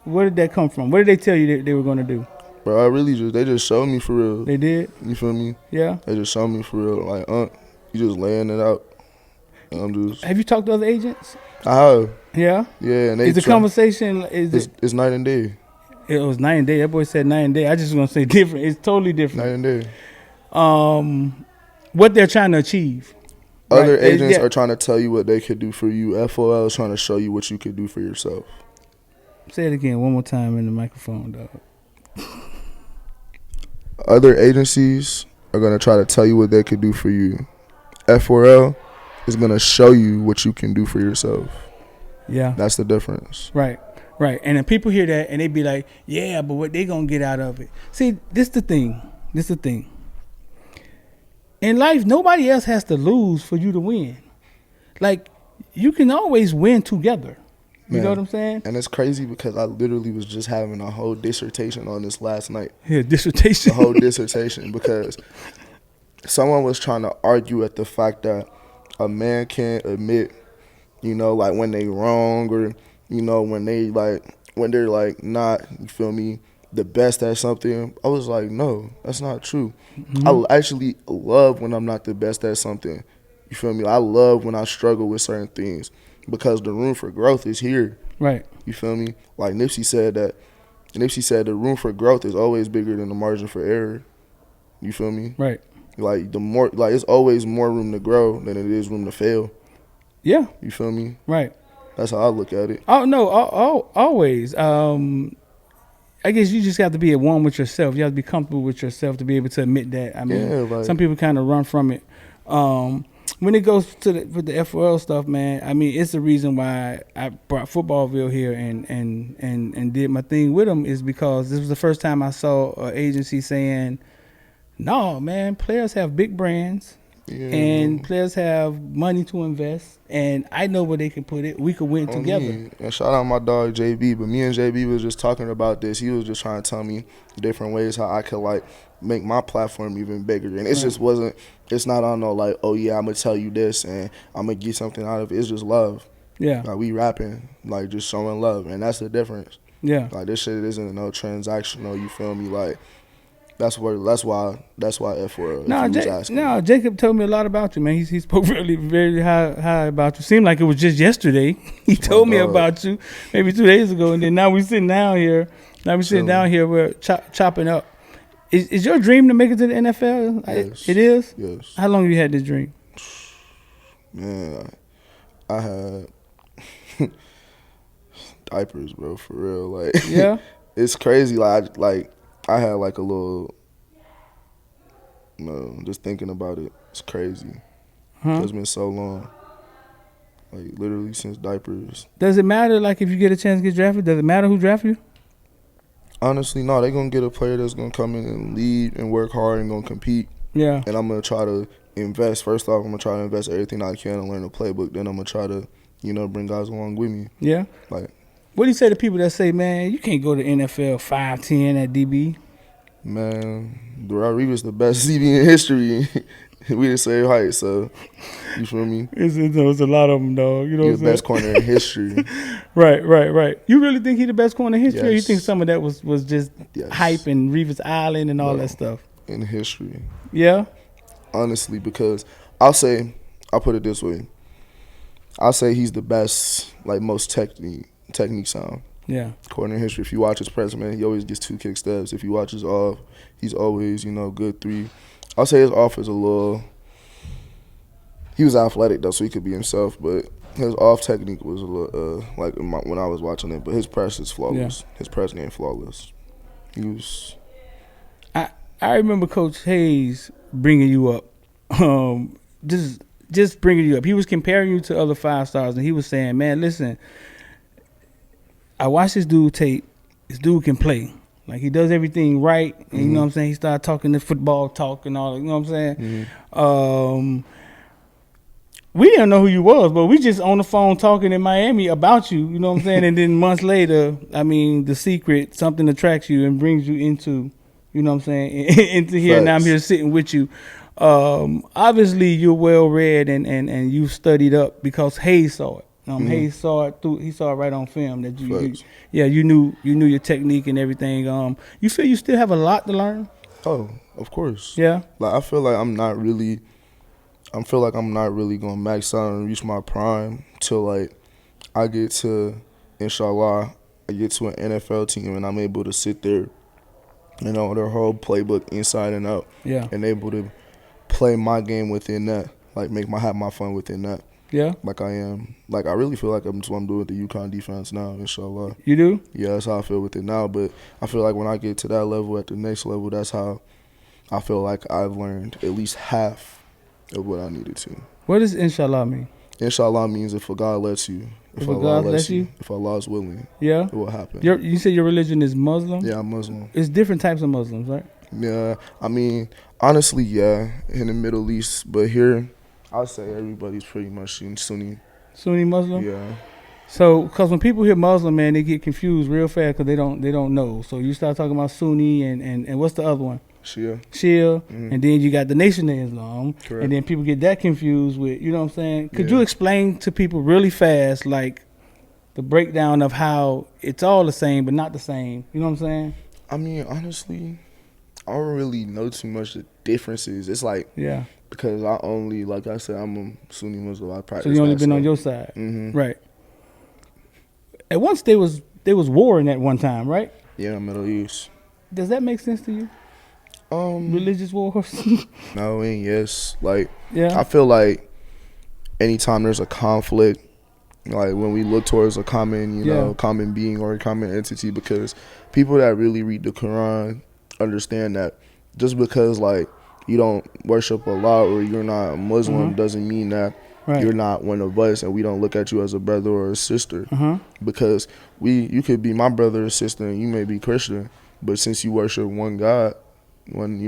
Where did that come from? What did they tell you that they were going to do? Bro, they just showed me for real. They did? You feel me? Yeah. They just showed me for real. Like, you just laying it out. And I'm just. Have you talked to other agents? I have. Yeah? Yeah. And is the conversation, it's night and day. It was night and day. That boy said night and day. I just want to say different. It's totally different. Night and day. What they're trying to achieve. Other agents are trying to tell you what they could do for you. FOL is trying to show you what you could do for yourself. Say it again one more time in the microphone, dog. Other agencies are going to try to tell you what they could do for you. F4L is going to show you what you can do for yourself. Yeah. That's the difference. Right. And then people hear that and they be like, yeah, but what they going to get out of it? See, this the thing. In life, nobody else has to lose for you to win. Like, you can always win together. You know what I'm saying? And it's crazy because I literally was just having a whole dissertation on this last night. Yeah, dissertation. A whole dissertation, because someone was trying to argue at the fact that a man can't admit, you know, like when they wrong, or, you know, when they're like not, you feel me, the best at something. I was like, no, that's not true. Mm-hmm. I actually love when I'm not the best at something. You feel me? I love when I struggle with certain things. because the room for growth is here. Right. You feel me? Like Nipsey said that. Nipsey said the room for growth is always bigger than the margin for error. You feel me? Right. Like the more, like it's always more room to grow than it is room to fail. Yeah. You feel me? Right. That's how I look at it. Oh no, always. I guess you just have to be at one with yourself. You have to be comfortable with yourself to be able to admit that. I mean, Yeah, like, some people kind of run from it. When it goes to with the FOL stuff, man, I mean, it's the reason why I brought Footballville here and did my thing with them is because this was the first time I saw an agency saying, no, man, players have big brands. yeah, And players have money to invest, and I know where they can put it. We could win together. Me. And shout out my dog JB, but me and JB was just talking about this. He was just trying to tell me different ways how I could like make my platform even bigger. And it just wasn't. It's not on no like, oh yeah, I'm gonna tell you this and I'm gonna get something out of it. It's just love. Yeah. Like we rapping, like just showing love, and that's the difference. Yeah. Like this shit isn't no transactional. You feel me? Like. That's why F4. No, Jacob told me a lot about you, man. He spoke really, very high about you. Seemed like it was just yesterday. He told me about you maybe 2 days ago, and then now we sitting down here. We're chopping up. Is your dream to make it to the NFL? Yes. It is? Yes. How long have you had this dream? Man, I had diapers, bro, for real. Like, yeah, it's crazy. I had like a little, just thinking about it, it's crazy. It's been so long. Like, literally since diapers. Does it matter, like, if you get a chance to get drafted? Does it matter who drafts you? Honestly, no. They're going to get a player that's going to come in and lead and work hard and going to compete. Yeah. And I'm going to try to invest. First off, I'm going to try to invest everything I can and learn the playbook. Then I'm going to try to, bring guys along with me. Yeah. Like, what do you say to people that say, man, you can't go to NFL 5'10" at DB? Man, Rodriguez the best DB in history. We the same height, so you feel me? It's a lot of them, dog. You know what I'm saying? The best corner in history. Right. You really think he the best corner in history? Yes. Or you think some of that was just hype and Revis Island and all that stuff? In history. Yeah? Honestly, because I'll put it this way. I'll say he's the best, like, most technique sound. Yeah. Corner in history. If you watch his press, man, he always gets 2 kick steps. If you watch his off, he's always, good 3. I'll say his off is a little. He was athletic though, so he could be himself. But his off technique was a little when I was watching it. But his press is flawless. Yeah. His press game flawless. He was. I remember Coach Hayes bringing you up. Just bringing you up. He was comparing you to other 5 stars, and he was saying, "Man, listen, I watched this dude tape. This dude can play. Like, he does everything right. And you know what I'm saying? He started talking the football talk and all that. You know what I'm saying? Mm-hmm. We didn't know who you was, but we just on the phone talking in Miami about you. You know what I'm saying? And then months later, I mean, the secret, something attracts you and brings you into, you know what I'm saying, into here. Facts. Now I'm here sitting with you. Obviously, you're well-read and you studied up because Hayes saw it. Hayes saw it he saw it right on film that you knew your technique and everything. You feel you still have a lot to learn? Oh, of course. Yeah. Like I feel like I'm not really gonna max out and reach my prime till like I get to, inshallah, I get to an NFL team and I'm able to sit there, their whole playbook inside and out. Yeah. And able to play my game within that, like have my fun within that. Yeah. Like I am. Like I really feel like that's what I'm doing with the UConn defense now, inshallah. You do? Yeah, that's how I feel with it now. But I feel like when I get to that level, at the next level, that's how I feel like I've learned at least half of what I needed to. What does inshallah mean? Inshallah means if God lets you. If Allah lets you? If Allah is willing. Yeah. It will happen. You said your religion is Muslim? Yeah, I'm Muslim. It's different types of Muslims, right? Yeah. I mean, honestly, yeah, in the Middle East. But here, I'll say everybody's pretty much Sunni. Sunni Muslim? Yeah. So, because when people hear Muslim, man, they get confused real fast because they don't know. So you start talking about Sunni and what's the other one? Shia. Mm-hmm. And then you got the Nation of Islam. Correct. And then people get that confused with, you know what I'm saying? Could you explain to people really fast, like, the breakdown of how it's all the same but not the same? You know what I'm saying? I mean, honestly, I don't really know too much the differences. It's like, Because I only, like I said, I'm a Sunni Muslim. I practice. So you only been stuff. on your side, right? Mm-hmm. At once there was warring at one time, right? Yeah, Middle East. Does that make sense to you? Religious wars? No and yes. Like, yeah. I feel like anytime there's a conflict, like when we look towards a common, you know, common being or a common entity, because people that really read the Quran understand that just because like you don't worship Allah or you're not a Muslim doesn't mean that you're not one of us, and we don't look at you as a brother or a sister. Because you could be my brother or sister and you may be Christian, but since you worship one God, one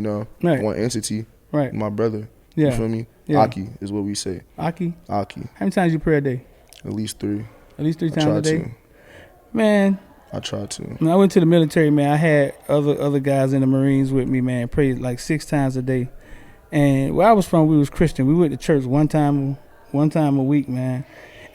one entity, my brother. You feel me? Aki is what we say. Aki. How many times you pray a day? At least 3. At least 3 times a day. Man, I try to. When I went to the military, man, I had other guys in the Marines with me, man, prayed like 6 times a day. And where I was from, we was Christian. We went to church one time a week, man.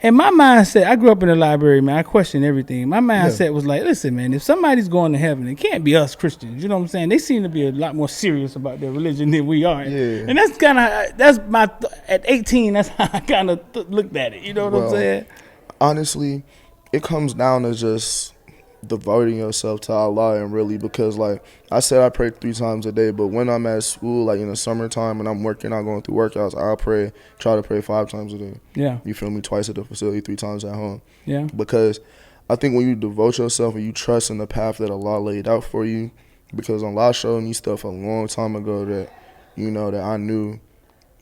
And my mindset, I grew up in the library, man. I questioned everything. My mindset was like, listen, man, if somebody's going to heaven, it can't be us Christians. You know what I'm saying? They seem to be a lot more serious about their religion than we are. Yeah. And that's kind of, at 18, that's how I kind of looked at it. You know what I'm saying? Honestly, it comes down to just devoting yourself to Allah, and really, because like I said, I pray 3 times a day, but when I'm at school, like in the summertime and I'm working out, going through workouts, I'll try to pray 5 times a day. Yeah. You feel me? Twice at the facility, 3 times at home. Yeah. Because I think when you devote yourself and you trust in the path that Allah laid out for you, because Allah showed me stuff a long time ago that, that I knew,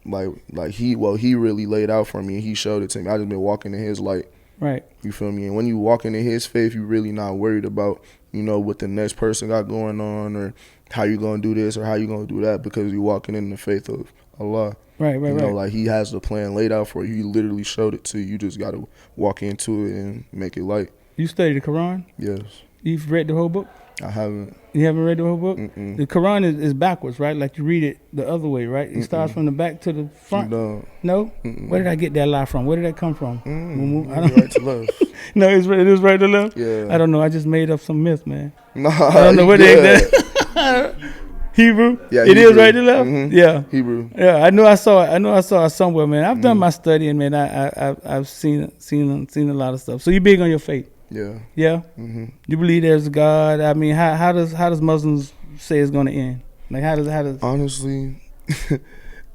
like He really laid out for me, and He showed it to me. I just been walking in His light. Right. You feel me? And when you walk into His faith, you really not worried about, what the next person got going on, or how you gonna do this or how you gonna do that, because you walking in the faith of Allah. Right. Like He has the plan laid out for you. He literally showed it to you. You just gotta walk into it and make it light. You study the Quran? Yes. You've read the whole book? I haven't. You haven't read the whole book? Mm-mm. The Quran is backwards, right? Like you read it the other way, right? It starts from the back to the front. No. No? Mm-mm. Where did I get that lie from? Where did that come from? Mumu? Right to left. No, it was right to left? Yeah. I don't know. I just made up some myth, man. Nah, I don't know where they Hebrew? Yeah, it Hebrew. Is right to left? Mm-hmm. Yeah. Hebrew. Yeah, I know I saw it somewhere, man. I've done my studying, man. I've seen a lot of stuff. So you big on your faith? Yeah. Yeah? Mm-hmm. You believe there's a God? I mean, how does Muslims say it's going to end? Like how does honestly,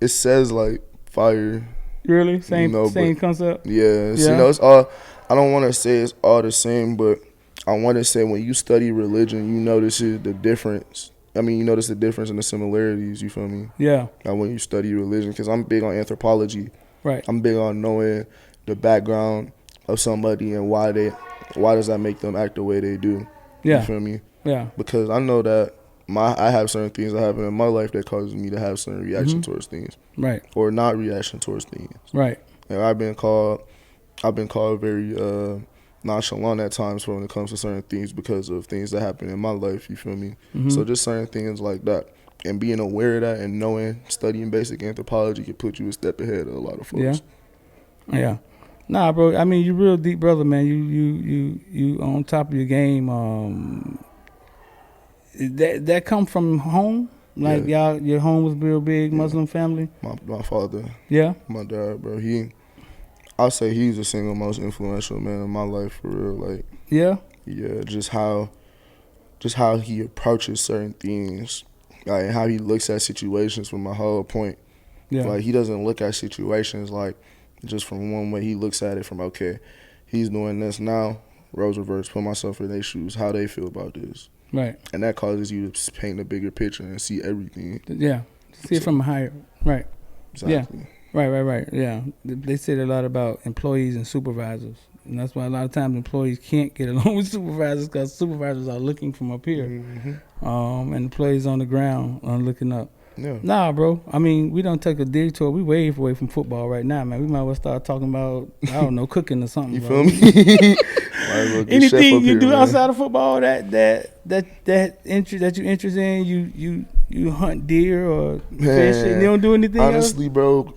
it says like fire. Really? Same concept? Yeah. It's all, I don't want to say it's all the same, but I want to say when you study religion, you notice the difference. I mean, you notice the difference in the similarities, you feel me? Yeah. Like when you study religion, because I'm big on anthropology. Right. I'm big on knowing the background of somebody and why does that make them act the way they do. Yeah. You feel me? Yeah. Because I know that I have certain things that happen in my life that causes me to have certain reaction towards things. Right. Or not reaction towards things. Right. And I've been called very nonchalant at times when it comes to certain things because of things that happen in my life, you feel me? So just certain things like that. And being aware of that and knowing, studying basic anthropology can put you a step ahead of a lot of folks. Yeah. Nah, bro. I mean, you real deep brother, man. You on top of your game. That come from home? Like your home was real big, Muslim family? My father. Yeah? My dad, bro. I'll say he's the single most influential man in my life, for real. Like, yeah, just how he approaches certain things, like how he looks at situations from a whole point. Yeah, like he doesn't look at situations like just from one way. He looks at it from, okay, he's doing this now. Roles reverse. Put myself in their shoes. How they feel about this. Right. And that causes you to paint a bigger picture and see everything. Yeah, see it from a higher. Right. Exactly. Yeah. Right. Yeah. They said a lot about employees and supervisors. And that's why a lot of times employees can't get along with supervisors, because supervisors are looking from up here. And employees on the ground are looking up. Yeah. Nah, bro. I mean, we don't take a detour. We way away from football right now, man. We might as well start talking about, I don't know, cooking or something. You feel me? Anything you do outside of football that you interest in, you hunt deer or fish, and you don't do anything honestly, else? Bro,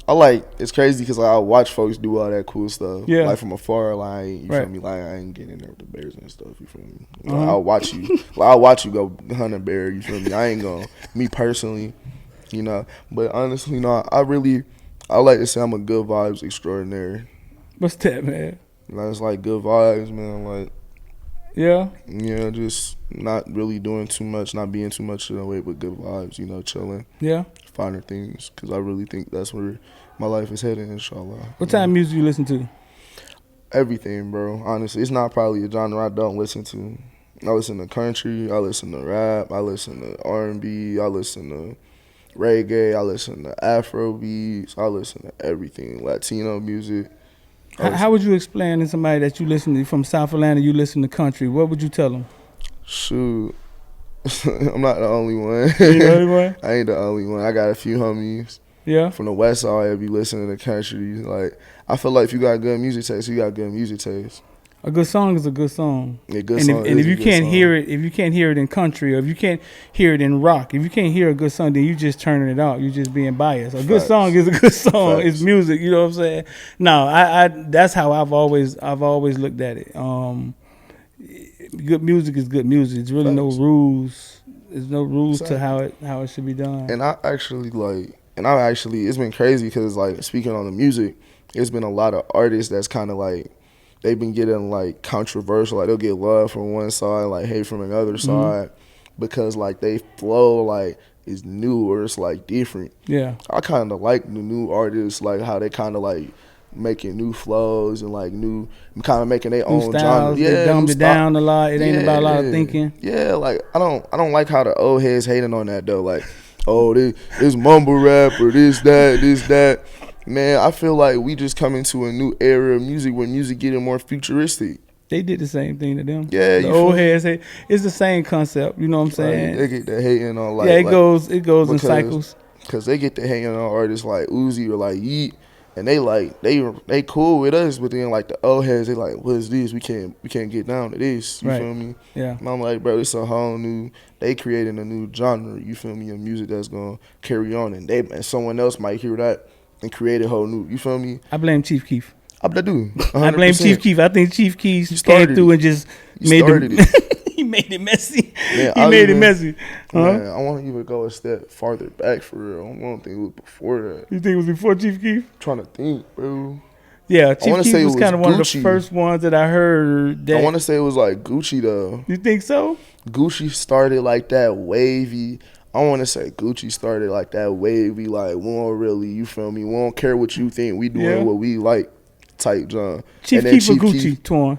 it's crazy because I watch folks do all that cool stuff. Yeah. Like from afar, like, you feel me? Like, I ain't getting in there with the bears and stuff, you feel me? Like, I'll watch you go hunt a bear, you feel me? I ain't gonna, me personally, you know. But honestly, I like to say I'm a good vibes extraordinary. What's that, man? It's like good vibes, man. Like, yeah, just not really doing too much, not being too much in the way, but good vibes, chilling. Yeah. Finer things, because I really think that's where my life is heading, inshallah. What type of music you listen to? Everything, bro. Honestly, it's not probably a genre I don't listen to. I listen to country, I listen to rap, I listen to R&B, I listen to reggae, I listen to Afro beats, I listen to everything, Latino music. How would you explain to somebody that you listen to from South Atlanta, you listen to country? What would you tell them? Shoot. I'm not the only one. You the only one? I ain't the only one. I got a few homies. Yeah. From the west side, be listening to country. Like, I feel like if you got good music taste, you got good music taste. A good song is a good song. Yeah, good song. And if you can't hear it, if you can't hear it in country, or if you can't hear it in rock, if you can't hear a good song, then you just turning it out. You just being biased. A good song is a good song. Facts. It's music. You know what I'm saying? No, I that's how I've always looked at it. Good music is good music. There's really no rules. There's no rules to how it should be done. And it's been crazy because, like, speaking on the music, it's been a lot of artists that's kind of like, they've been getting, like, controversial. Like, they'll get love from one side, like, hate from another side, because, like, they flow, like, is new or it's, like, different. Yeah. I kind of like the new artists, like, how they kind of, like, making new flows and, like, kind of making their own styles. genre. Yeah, they dumbed it down a lot. It ain't about a lot of thinking. Yeah, like, I don't like how the old heads hating on that, though. Like, oh, this mumble rap or this, that. Man, I feel like we just coming to a new era of music where music getting more futuristic. They did the same thing to them. Yeah, the old heads hate. It's the same concept. You know what I'm saying? They get the hating on, like, it goes in cycles. Because they get the hating on artists like Uzi or like Yeet, and they cool with us, but then, like, the old heads, they like, what is this? We can't get down to this. You feel me? Yeah. And I'm like, bro, it's a whole new. They creating a new genre. You feel me? Of music that's gonna carry on, and someone else might hear that and create a whole new. You feel me? I blame Chief Keef. I do. 100%. I blame Chief Keef. I think Chief Keef came through and just made it. He made it messy. Man, he made it messy. Man, I want to even go a step farther back for real. I don't think it was before that. You think it was before Chief Keef? I'm trying to think, bro. Yeah, Chief Keef was kind of one of the first ones that I heard. I want to say it was like Gucci though. You think so? Gucci started like that wavy. I want to say Gucci started like that wavy, like, we don't really, you feel me? We don't care what you think. We doing what we like type John. Chief Keef or Gucci, Torn?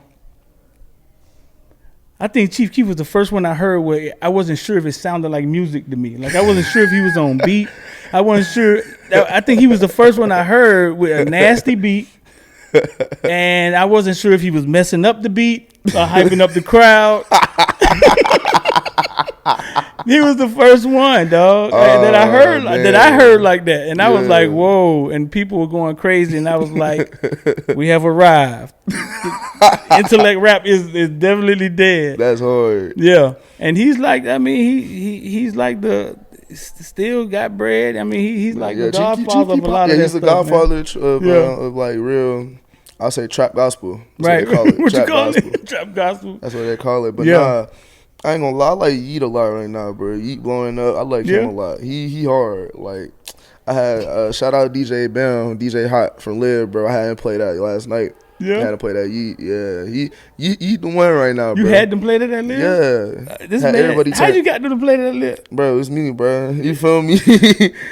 I think Chief Keef was the first one I heard where I wasn't sure if it sounded like music to me. Like, I wasn't sure if he was on beat. I wasn't sure. I think he was the first one I heard with a nasty beat. And I wasn't sure if he was messing up the beat or hyping up the crowd. He was the first one, dog, that I heard like that, and I was like, "Whoa!" And people were going crazy, and I was like, "We have arrived." Intellect rap is definitely dead. That's hard. Yeah, and he's like, I mean, he's like the still got bread. I mean, he's like the godfather of a lot of that stuff. He's the godfather of like real. I'll say trap gospel. That's right? What you call it? Trap gospel. That's what they call it. But nah, I ain't gonna lie. I like Yeet a lot right now, bro. Yeet blowing up. I like him a lot. He hard. Like, I had shout out DJ Bam, DJ Hot from Live, bro. I had him play that last night. Yeah, I had to play that Yeet. Yeah, he the one right now, bro. You had them play that at Live? Yeah. This man, how you got them to play that at Live? Bro, it's me, bro. You feel me?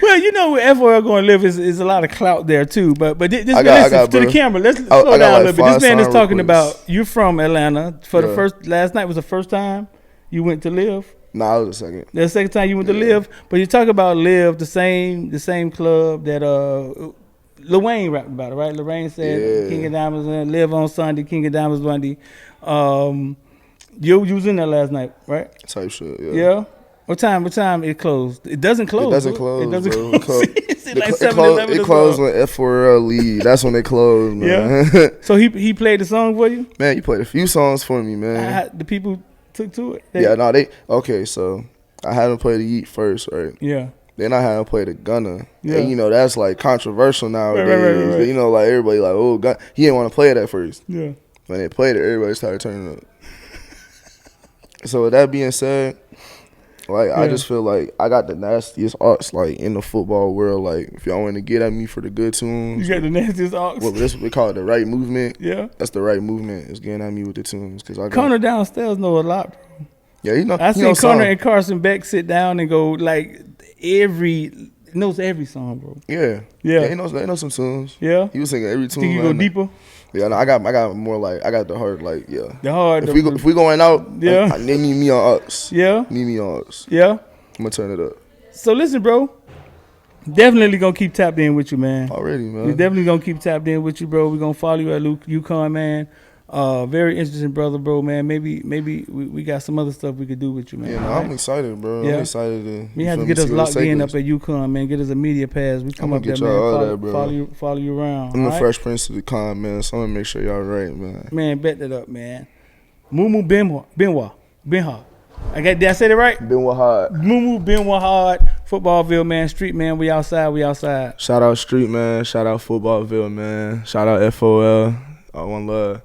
Well, you know, with FOL going Live is a lot of clout there too. But this man, listen to the camera. Let's slow down a little bit. This man is talking about you're from Atlanta. For the first last night was the first time you went to Live. Nah, it was the second. The second time you went to Live, but you talk about Live, the same club that Lil Wayne rapped about it, right? Lil Wayne said King of Diamonds Live on Sunday, King of Diamonds Monday. You was in there last night, right? Type shit, yeah. What time it closed? It doesn't close. It doesn't close. It doesn't close. It closed when F4L lead. That's when they closed, man. Yeah. So he played the song for you? Man, he played a few songs for me, man. The people took to it? Okay, so I had him play the Yeet first, right? Yeah. Then I had him play the Gunna. Yeah. And, that's, like, controversial nowadays. Right. Like, everybody like, oh, Gunna. He didn't want to play it at first. Yeah. When they played it, everybody started turning up. So with that being said, Like I just feel like I got the nastiest arts like in the football world. Like if y'all want to get at me for the good tunes, You got the nastiest ox. well, this we call it the right movement. Yeah. That's the right movement. Is getting at me with the tunes because I got, Connor downstairs know a lot, bro. yeah, you know. I you seen know Connor some. and Carson Beck sit down and go like knows every song, bro. Yeah. Yeah. He knows some tunes. Yeah. He was singing every tune. Think you go deeper? Yeah, no, I got more like I got the heart like yeah. The hard. If we going out, Yeah. I need me on us. Yeah. Need me on us. Yeah. I'm gonna turn it up. So listen, bro. Definitely gonna keep tapped in with you, man. Already, man. We definitely gonna keep tapped in with you, bro. We gonna follow you at UConn, man. Very interesting brother, bro, man. Maybe we got some other stuff we could do with you, man. Yeah, no, I'm excited, bro. Yeah. I'm excited to. We have to get us locked in up at UConn, man. Get us a media pass. We come I'ma up there, get man. y'all all that, bro. Follow you around. I'm all the right? Fresh Prince of the Con, man. So I'm gonna make sure y'all right, man. Man, bet that up, man. Mumu Bin-Wahad. Did I say that right? Bin-Wahad. Mumu Bin-Wahad, Footballville, man. Street, man. We outside. Shout out Street, man. Shout out Footballville, man. Shout out FOL. One love.